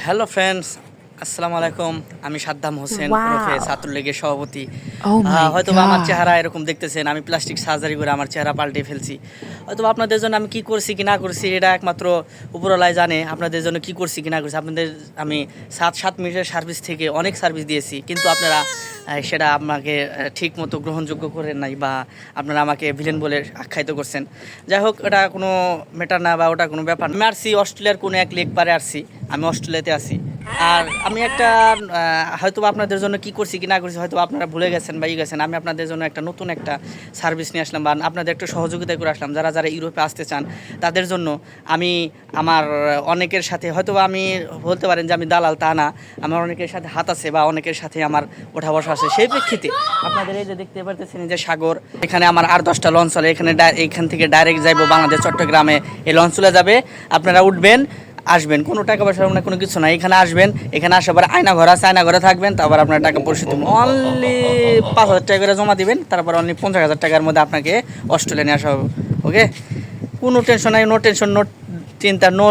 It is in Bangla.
হ্যালো ফ্রেন্ডস, আসসালামু আলাইকুম। আমি সাদ্দাম হোসেন ওরফে ছাত্রলীগের সভাপতি। হয়তো আমার চেহারা এরকম দেখতেছেন, আমি প্লাস্টিক সার্জারি করে আমার চেহারা পাল্টে ফেলছি। হয়তো আপনাদের জন্য আমি কি করছি কি না করছি এটা একমাত্র উপরওয়ালাই জানে। আপনাদের জন্য কি করছি কি না করছি, আপনাদের আমি 7 মিনিটের সার্ভিস থেকে অনেক সার্ভিস দিয়েছি, কিন্তু আপনারা সেটা আমাকে ঠিক মতো গ্রহণযোগ্য করেন নাই, বা আপনারা আমাকে ভিলেন বলে আখ্যায়িত করছেন। যাই হোক, ওটা কোনো ম্যাটার না, বা ওটা কোনো ব্যাপার না। আমি আসছি অস্ট্রেলিয়ার কোনো এক লেক পারে আসছি, আমি অস্ট্রেলিয়াতে আছি। আর আমি একটা হয়তো আপনাদের জন্য কি করছি কি না করছি হয়তো আপনারা ভুলে গেছেন বা গেছেন। আমি আপনাদের জন্য একটা নতুন একটা সার্ভিস নিয়ে আসলাম, বা আপনাদের একটু সহযোগিতা করে আসলাম। যারা যারা ইউরোপে আসতে চান তাদের জন্য আমি আমার অনেকের সাথে, হয়তো আমি বলতে পারেন যে আমি দালাল, তা না, আমার অনেকের সাথে হাত আছে বা অনেকের সাথে আমার ওঠা বসা আছে। সেই প্রেক্ষিতে আপনাদের এই যে দেখতে পারতেছেন যে সাগর, এখানে আমার আর 10টা লঞ্চ চলে। এখান থেকে ডাইরেক্ট যাইবো বাংলাদেশ চট্টগ্রামে। এই লঞ্চ চলে যাবে, আপনারা উঠবেন, আসবেন, কোনো টাকা পয়সা না, কোনো কিছু না। এখানে আসবেন, এখানে আসার পর আয়না ঘর আছে, আয়না ঘরে থাকবেন, তারপর আপনার টাকা পরিশোধ অনলি 5,000 টাকা করে জমা দিবেন, তারপর অনলি 50,000 টাকার মধ্যে আপনাকে অস্ট্রেলিয়া নিয়ে আসা হবে। ওকে, কোনো টেনশন নাই, নো টেনশন, নো চিন্তা, নো